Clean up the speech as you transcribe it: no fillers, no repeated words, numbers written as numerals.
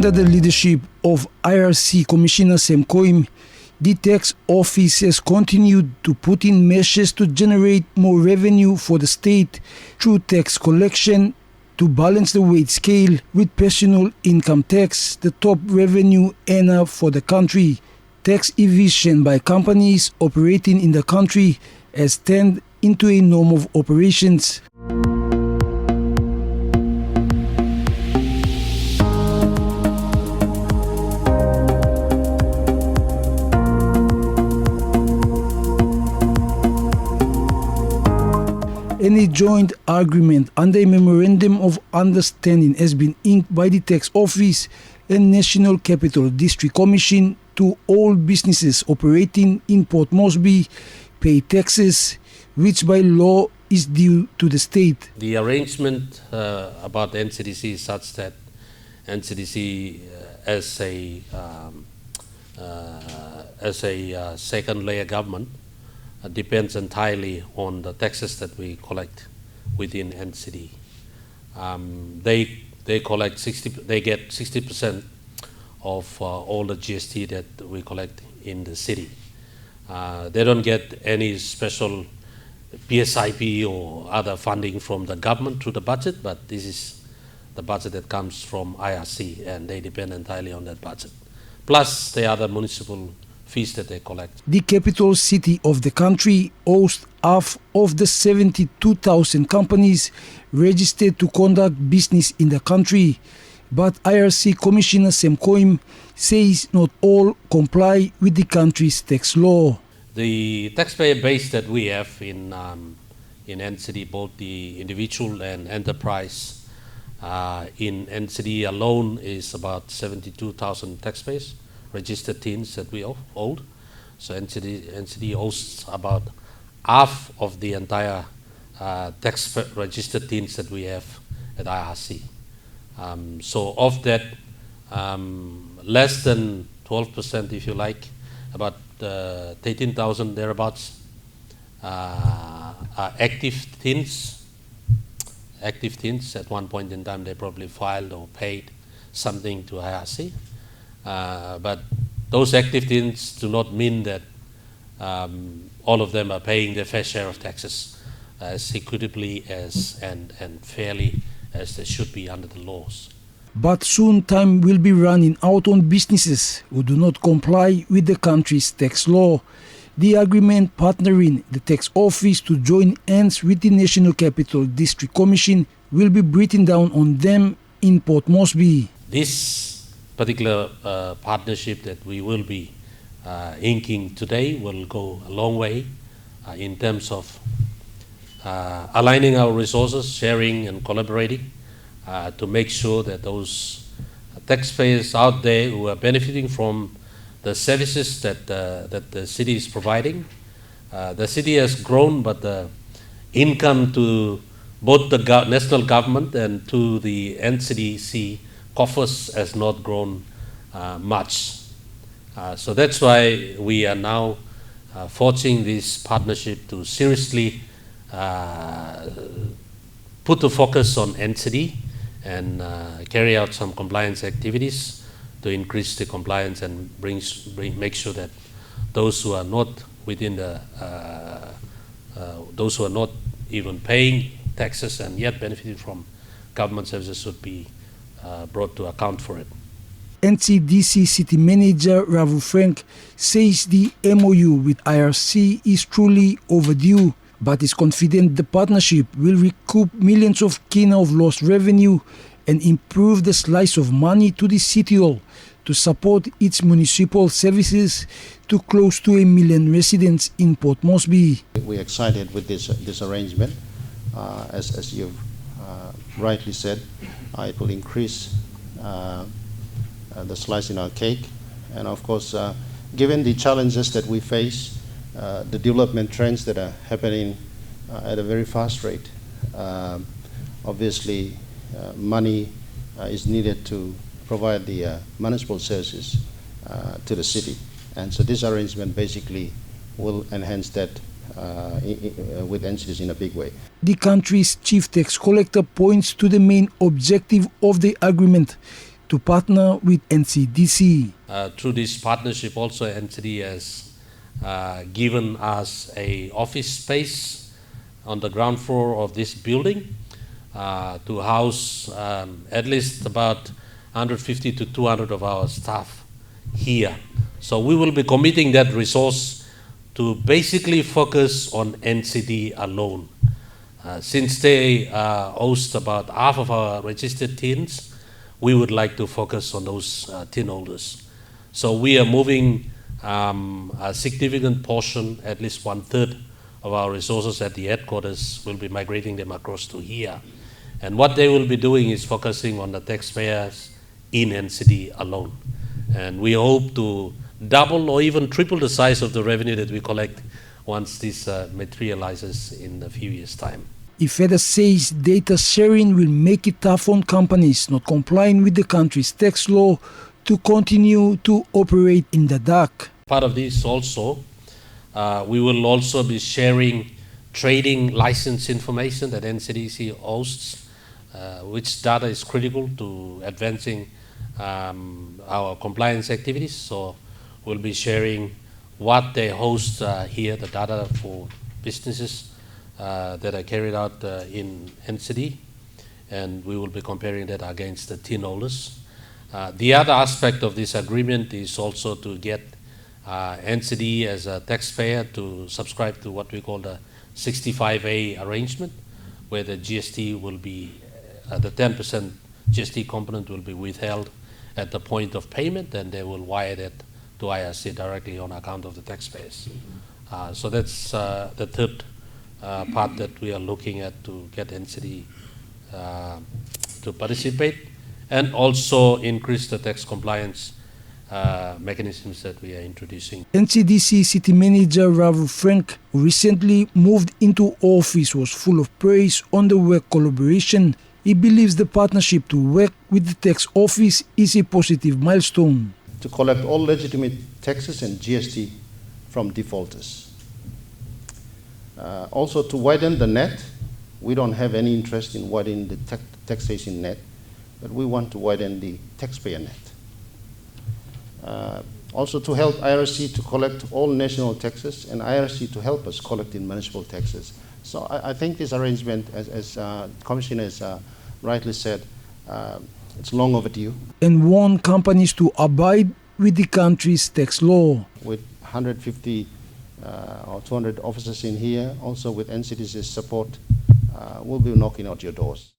Under the leadership of IRC Commissioner Sam Koim, the tax office has continued to put in measures to generate more revenue for the state through tax collection to balance the weight scale with personal income tax, the top revenue earner for the country. Tax evasion by companies operating in the country has turned into a norm of operations. Any joint agreement under a Memorandum of Understanding has been inked by the Tax Office and National Capital District Commission to all businesses operating in Port Moresby pay taxes, which by law is due to the state. The arrangement about the NCDC is such that NCDC as a second layer government depends entirely on the taxes that we collect within NCD. They get 60% of all the GST that we collect in the city. They don't get any special PSIP or other funding from the government through the budget, but this is the budget that comes from IRC, and they depend entirely on that budget. Plus the other municipal fees that they collect. The capital city of the country hosts half of the 72,000 companies registered to conduct business in the country. But IRC Commissioner Sam Koim says not all comply with the country's tax law. The taxpayer base that we have in NCD, both the individual and enterprise, in NCD alone is about 72,000 taxpayers, registered teens that we hold. So NCD hosts about half of the entire tax registered teens that we have at IRC. So of that, less than 12%, if you like, about 13,000 thereabouts, are active teens. Active teens, at one point in time they probably filed or paid something to IRC. But those active teens do not mean that all of them are paying their fair share of taxes as equitably as and fairly as they should be under the laws. But soon time will be running out on businesses who do not comply with the country's tax law. The agreement partnering the tax office to join hands with the National Capital District Commission will be breathing down on them in Port Moresby. This particular partnership that we will be inking today will go a long way in terms of aligning our resources, sharing and collaborating to make sure that those taxpayers out there who are benefiting from the services that the city is providing. The city has grown, but the income to both the national government and to the NCDC coffers has not grown much. So that's why we are now forging this partnership to seriously put the focus on NCD and carry out some compliance activities to increase the compliance and make sure that those who are not within the those who are not even paying taxes and yet benefiting from government services should be brought to account for it. NCDC City Manager Ravu Frank says the MOU with IRC is truly overdue, but is confident the partnership will recoup millions of kina of lost revenue and improve the slice of money to the city hall to support its municipal services to close to 1 million residents in Port Moresby. We're excited with this arrangement. As you've rightly said, it will increase the slice in our cake. And of course, given the challenges that we face, the development trends that are happening at a very fast rate, obviously money is needed to provide the municipal services to the city. And so this arrangement basically will enhance that with NCDC in a big way. The country's chief tax collector points to the main objective of the agreement, to partner with NCDC. Through this partnership also NCD has given us a office space on the ground floor of this building to house at least about 150 to 200 of our staff here. So we will be committing that resource to basically focus on NCD alone. Since they host about half of our registered teens, we would like to focus on those teen holders. So we are moving a significant portion, at least 1/3 of our resources at the headquarters, will be migrating them across to here. And what they will be doing is focusing on the taxpayers in NCD alone. And we hope to double or even triple the size of the revenue that we collect once this materializes in a few years' time. IFEDA says data sharing will make it tough on companies not complying with the country's tax law to continue to operate in the dark. Part of this also, we will also be sharing trading license information that NCDC hosts, which data is critical to advancing our compliance activities. So we'll be sharing what they host here, the data for businesses that are carried out in NCD, and we will be comparing that against the teen holders. The other aspect of this agreement is also to get NCD as a taxpayer to subscribe to what we call the 65A arrangement, where the GST will be, the 10% GST component will be withheld at the point of payment, and they will wire that to IRC directly on account of the taxpayers. So that's the third part that we are looking at to get NCD to participate, and also increase the tax compliance mechanisms that we are introducing. NCDC City Manager Ravu Frank, who recently moved into office, was full of praise on the work collaboration. He believes the partnership to work with the tax office is a positive milestone. To collect all legitimate taxes and GST from defaulters. Also to widen the net. We don't have any interest in widening the taxation net, but we want to widen the taxpayer net. Also to help IRC to collect all national taxes and IRC to help us collect in municipal taxes. So I think this arrangement, as Commissioner has rightly said, it's long overdue. And warn companies to abide with the country's tax law. With 150 or 200 officers in here, also with NCDC's support, we'll be knocking out your doors.